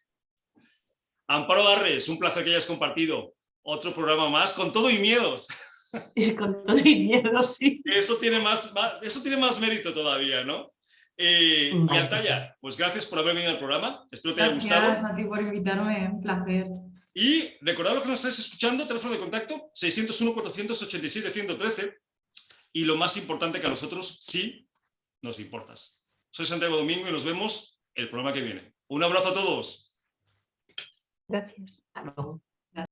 Amparo Barres, un placer que hayas compartido otro programa más con todo y miedos. Con todo y miedo, sí. Eso tiene más mérito todavía, ¿no? Y Altaya, pues gracias por haber venido al programa. Espero te haya gustado. Gracias a ti por invitarme, un placer. Y recordad lo que nos estáis escuchando, teléfono de contacto 601-487-113. Y lo más importante, que a nosotros sí nos importas. Soy Santiago Domingo y nos vemos el programa que viene. Un abrazo a todos. Gracias. Hasta luego.